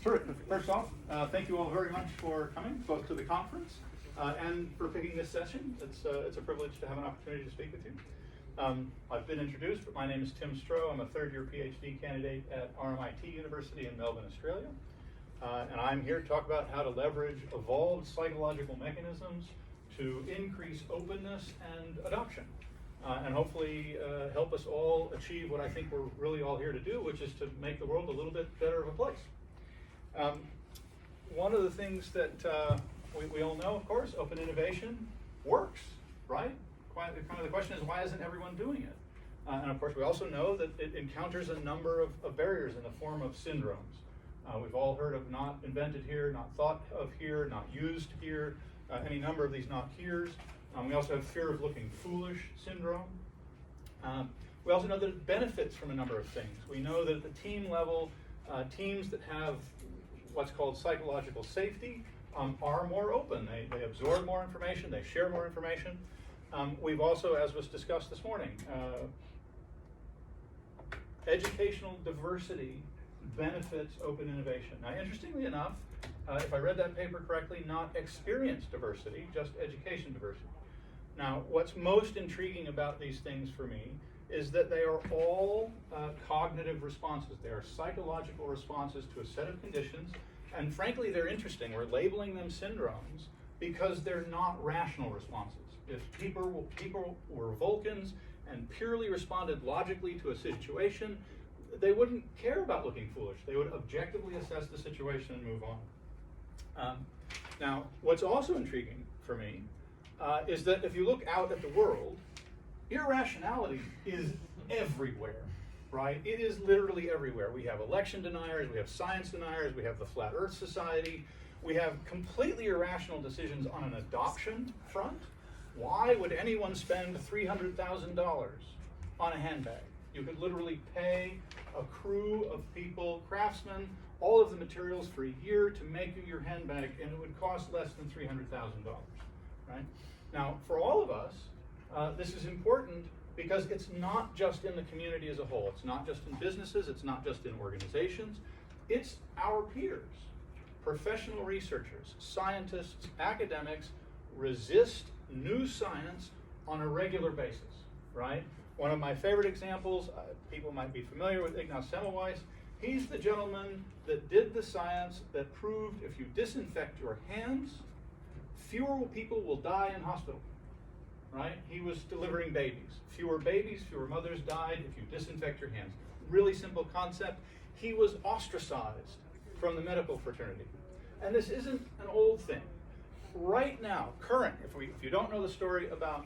Terrific. First off, thank you all very much for coming, both to the conference and for picking this session. It's a privilege to have an opportunity to speak with you. I've been introduced, but my name is Tim Stroh. I'm a third-year PhD candidate at RMIT University in Melbourne, Australia. And I'm here to talk about how to leverage evolved psychological mechanisms to increase openness and adoption. And hopefully help us all achieve what I think we're really all here to do, which is to make the world a little bit better of a place. One of the things that we all know, of course, open innovation works, right? Kind of the question is, why isn't everyone doing it? And of course, we also know that it encounters a number of barriers in the form of syndromes. We've all heard of not invented here, not thought of here, not used here, any number of these not heres. We also have fear of looking foolish syndrome. We also know that it benefits from a number of things. We know that at the team level, teams that have what's called psychological safety are more open. They absorb more information, they share more information. We've also, as was discussed this morning, educational diversity benefits open innovation. Now, interestingly enough, if I read that paper correctly, not experience diversity, just education diversity. Now, what's most intriguing about these things for me is that they are all cognitive responses. They are psychological responses to a set of conditions, and frankly, they're interesting. We're labeling them syndromes because they're not rational responses. If people were Vulcans and purely responded logically to a situation, they wouldn't care about looking foolish. They would objectively assess the situation and move on. Now, what's also intriguing for me is that if you look out at the world, irrationality is everywhere, right? It is literally everywhere. We have election deniers, we have science deniers, we have the Flat Earth Society, we have completely irrational decisions on an adoption front. Why would anyone spend $300,000 on a handbag? You could literally pay a crew of people, craftsmen, all of the materials for a year to make you your handbag, and it would cost less than $300,000, right? Now, for all of us, this is important because it's not just in the community as a whole. It's not just in businesses. It's not just in organizations. It's our peers, professional researchers, scientists, academics resist new science on a regular basis, right? One of my favorite examples, people might be familiar with Ignaz Semmelweis. He's the gentleman that did the science that proved if you disinfect your hands, fewer people will die in hospital, right? He was delivering babies. Fewer babies, fewer mothers died if you disinfect your hands. Really simple concept. He was ostracized from the medical fraternity. And this isn't an old thing. Right now, current, if you don't know the story about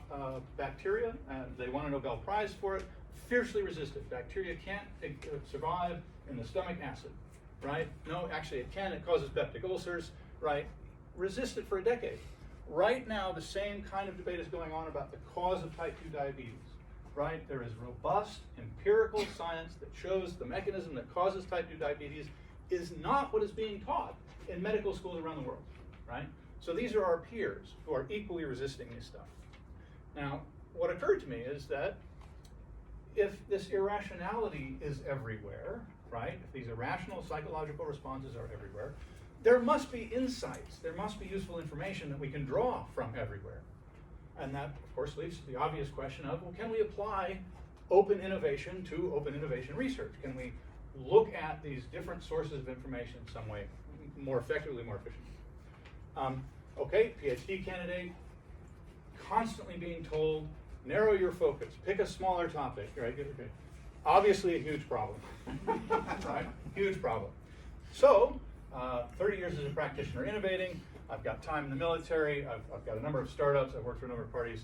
bacteria, they won a Nobel Prize for it, fiercely resisted. Bacteria can't survive in the stomach acid, right? No, actually it can, it causes peptic ulcers, right? Resisted for a decade. Right now, the same kind of debate is going on about the cause of type 2 diabetes, right? There is robust empirical science that shows the mechanism that causes type 2 diabetes is not what is being taught in medical schools around the world, right? So these are our peers who are equally resisting this stuff. Now, what occurred to me is that if this irrationality is everywhere, right? If these irrational psychological responses are everywhere, there must be insights, there must be useful information that we can draw from everywhere. And that, of course, leads to the obvious question of, well, can we apply open innovation to open innovation research? Can we look at these different sources of information in some way more effectively, more efficiently? Okay, PhD candidate, constantly being told, narrow your focus, pick a smaller topic, right? Okay. Obviously a huge problem, right? Huge problem. So, 30 years as a practitioner innovating, I've got time in the military, I've got a number of startups, I've worked for a number of parties.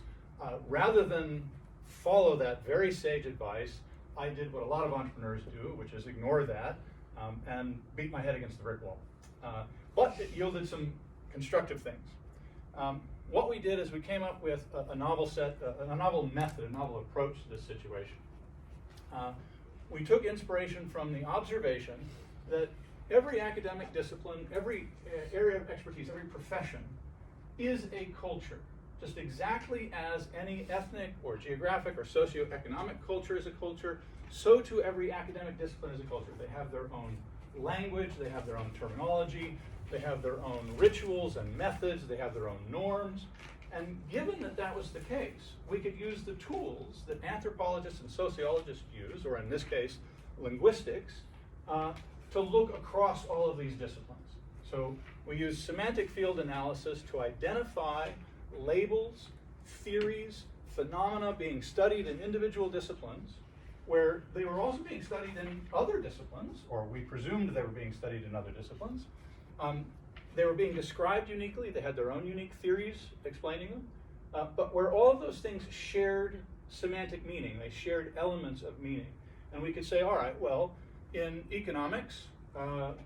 Rather than follow that very sage advice, I did what a lot of entrepreneurs do, which is ignore that and beat my head against the brick wall. But it yielded some constructive things. What we did is we came up with a novel method, a novel approach to this situation. We took inspiration from the observation that every academic discipline, every area of expertise, every profession is a culture. Just exactly as any ethnic or geographic or socioeconomic culture is a culture, so too every academic discipline is a culture. They have their own language, they have their own terminology, they have their own rituals and methods, they have their own norms. And given that that was the case, we could use the tools that anthropologists and sociologists use, or in this case, linguistics, to look across all of these disciplines. So we use semantic field analysis to identify labels, theories, phenomena being studied in individual disciplines, where they were also being studied in other disciplines, or we presumed they were being studied in other disciplines. They were being described uniquely, they had their own unique theories explaining them, but where all of those things shared semantic meaning, they shared elements of meaning. And we could say, all right, well, in economics,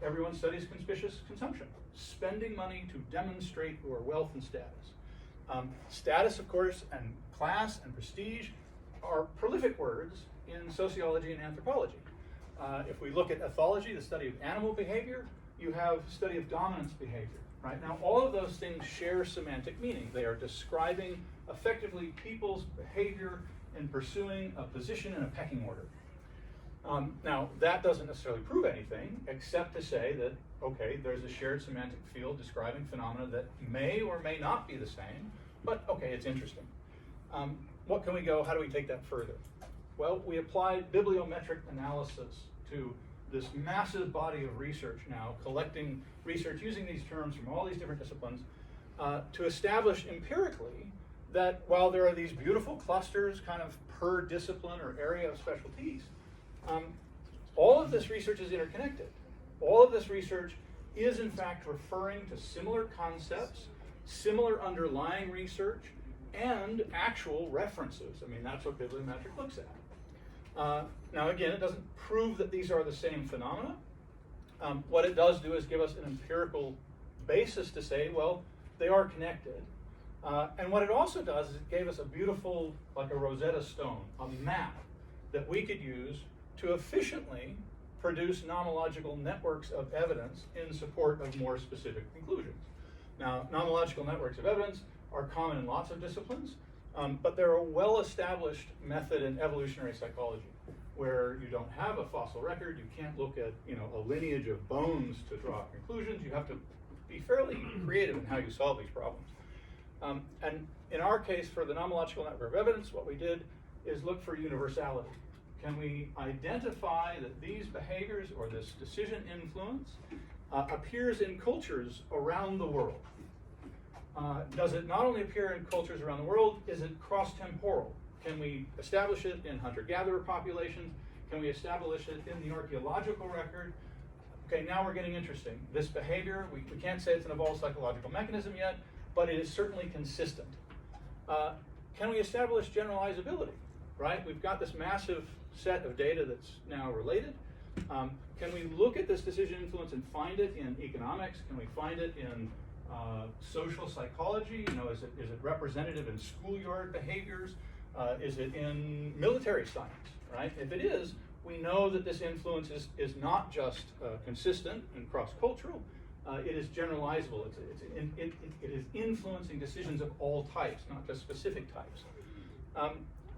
everyone studies conspicuous consumption, spending money to demonstrate your wealth and status. Status, of course, and class and prestige are prolific words in sociology and anthropology. If we look at ethology, the study of animal behavior, you have study of dominance behavior, right? Now, all of those things share semantic meaning. They are describing effectively people's behavior in pursuing a position in a pecking order. Now, that doesn't necessarily prove anything, except to say that, okay, there's a shared semantic field describing phenomena that may or may not be the same, but okay, it's interesting. What can we go, how do we take that further? Well, we applied bibliometric analysis to this massive body of research now, collecting research using these terms from all these different disciplines, to establish empirically that while there are these beautiful clusters kind of per discipline or area of specialties, all of this research is interconnected. All of this research is in fact referring to similar concepts, similar underlying research, and actual references. I mean, that's what bibliometric looks at. Now again, it doesn't prove that these are the same phenomena. What it does do is give us an empirical basis to say, well, they are connected. And what it also does is it gave us a beautiful, like a Rosetta Stone, a map that we could use to efficiently produce nomological networks of evidence in support of more specific conclusions. Now, nomological networks of evidence are common in lots of disciplines, but they're a well-established method in evolutionary psychology, where you don't have a fossil record, you can't look at a lineage of bones to draw conclusions. You have to be fairly creative in how you solve these problems. And in our case, for the nomological network of evidence, what we did is look for universality. Can we identify that these behaviors or this decision influence appears in cultures around the world? Does it not only appear in cultures around the world, is it cross-temporal? Can we establish it in hunter-gatherer populations? Can we establish it in the archaeological record? Okay, now we're getting interesting. This behavior, we can't say it's an evolved psychological mechanism yet, but it is certainly consistent. Can we establish generalizability, right? We've got this massive set of data that's now related. Can we look at this decision influence and find it in economics? Can we find it in social psychology? Is it representative in schoolyard behaviors? Is it in military science, right? If it is, we know that this influence is not just consistent and cross-cultural, it is generalizable. It is influencing decisions of all types, not just specific types.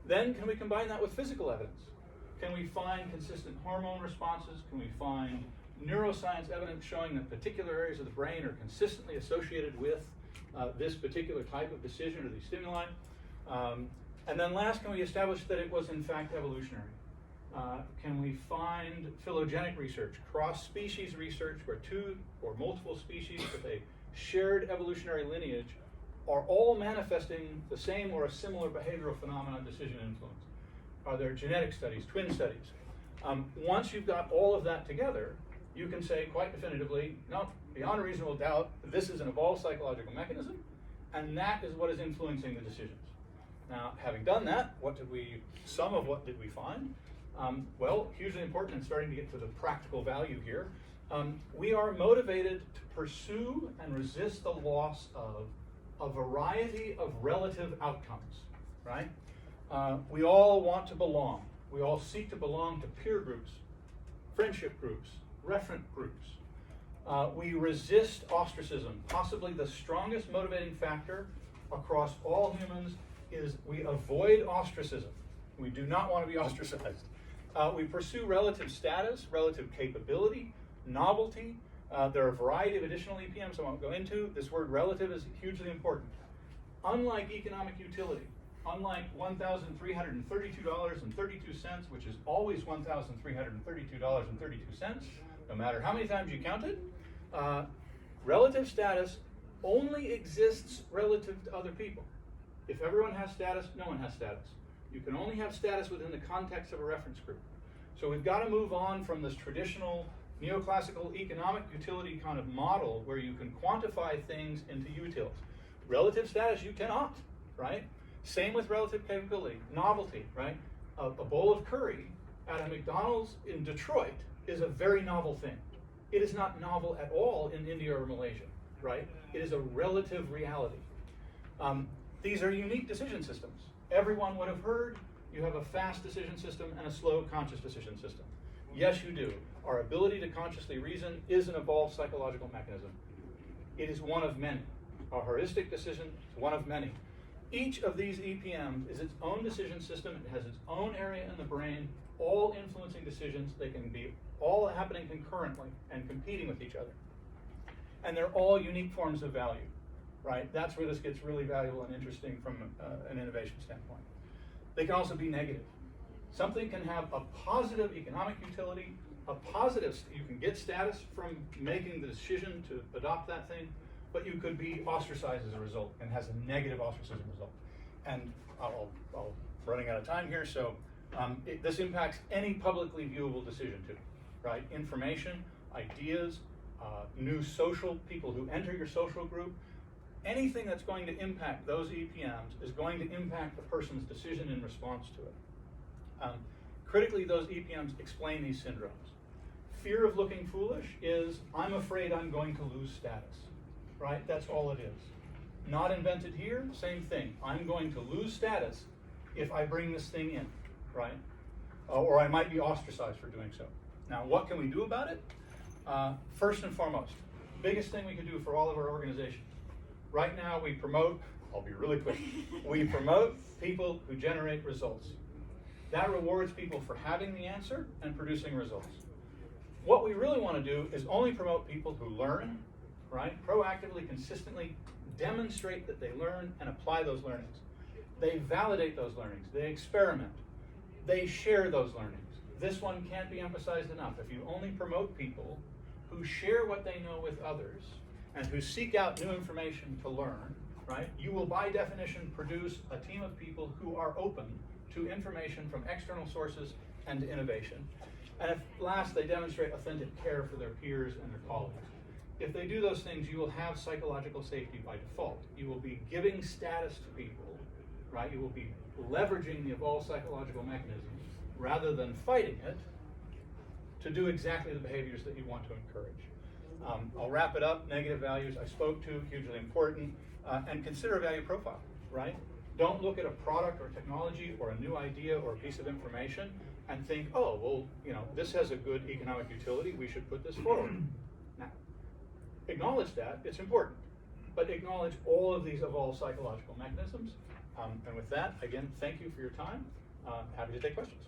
Then can we combine that with physical evidence? Can we find consistent hormone responses? Can we find neuroscience evidence showing that particular areas of the brain are consistently associated with this particular type of decision or these stimuli? And then last, can we establish that it was in fact evolutionary? Can we find phylogenetic research, cross-species research, where two or multiple species with a shared evolutionary lineage are all manifesting the same or a similar behavioral phenomenon, decision influence? Are there genetic studies, twin studies? Once you've got all of that together, you can say quite definitively, no, beyond a reasonable doubt, this is an evolved psychological mechanism, and that is what is influencing the decisions. Now, having done that, what did we find? Well, hugely important and starting to get to the practical value here. We are motivated to pursue and resist the loss of a variety of relative outcomes, right? We all want to belong. We all seek to belong to peer groups, friendship groups, referent groups. We resist ostracism. Possibly the strongest motivating factor across all humans is we avoid ostracism. We do not want to be ostracized. We pursue relative status, relative capability. Novelty, there are a variety of additional EPMs I won't go into. This word relative is hugely important. Unlike economic utility, unlike $1,332.32, which is always $1,332.32, no matter how many times you count it, relative status only exists relative to other people. If everyone has status, no one has status. You can only have status within the context of a reference group. So we've got to move on from this traditional neoclassical economic utility kind of model where you can quantify things into utils. Relative status, you cannot, right? Same with relative capability, novelty, right? A bowl of curry at a McDonald's in Detroit is a very novel thing. It is not novel at all in India or Malaysia, right? It is a relative reality. These are unique decision systems. Everyone would have heard you have a fast decision system and a slow conscious decision system. Yes, you do. Our ability to consciously reason is an evolved psychological mechanism. It is one of many. Our heuristic decision is one of many. Each of these EPMs is its own decision system. It has its own area in the brain, all influencing decisions. They can be all happening concurrently and competing with each other. And they're all unique forms of value, right? That's where this gets really valuable and interesting from an innovation standpoint. They can also be negative. Something can have a positive economic utility, you can get status from making the decision to adopt that thing, but you could be ostracized as a result and has a negative ostracism result. And I'll running out of time here, so this impacts any publicly viewable decision too, right? Information, ideas, new social people who enter your social group, anything that's going to impact those EPMs is going to impact the person's decision in response to it. Critically, those EPMs explain these syndromes. Fear of looking foolish is, I'm afraid I'm going to lose status, right? That's all it is. Not invented here, same thing. I'm going to lose status if I bring this thing in, right? Or I might be ostracized for doing so. Now, what can we do about it? First and foremost, biggest thing we can do for all of our organizations. Right now we promote, I'll be really quick, we promote people who generate results. That rewards people for having the answer and producing results. What we really want to do is only promote people who learn, right? Proactively, consistently demonstrate that they learn and apply those learnings. They validate those learnings. They experiment. They share those learnings. This one can't be emphasized enough. If you only promote people who share what they know with others and who seek out new information to learn, right? You will by definition produce a team of people who are open to information from external sources and to innovation. And if last, they demonstrate authentic care for their peers and their colleagues. If they do those things, you will have psychological safety by default. You will be giving status to people, right? You will be leveraging the evolved psychological mechanisms rather than fighting it to do exactly the behaviors that you want to encourage. I'll wrap it up. Negative values I spoke to, hugely important. And consider a value profile, right? Don't look at a product or technology or a new idea or a piece of information and think, oh, well, this has a good economic utility, we should put this forward. Now, acknowledge that, it's important, but acknowledge all of these evolved psychological mechanisms. And with that, again, thank you for your time. Happy to take questions.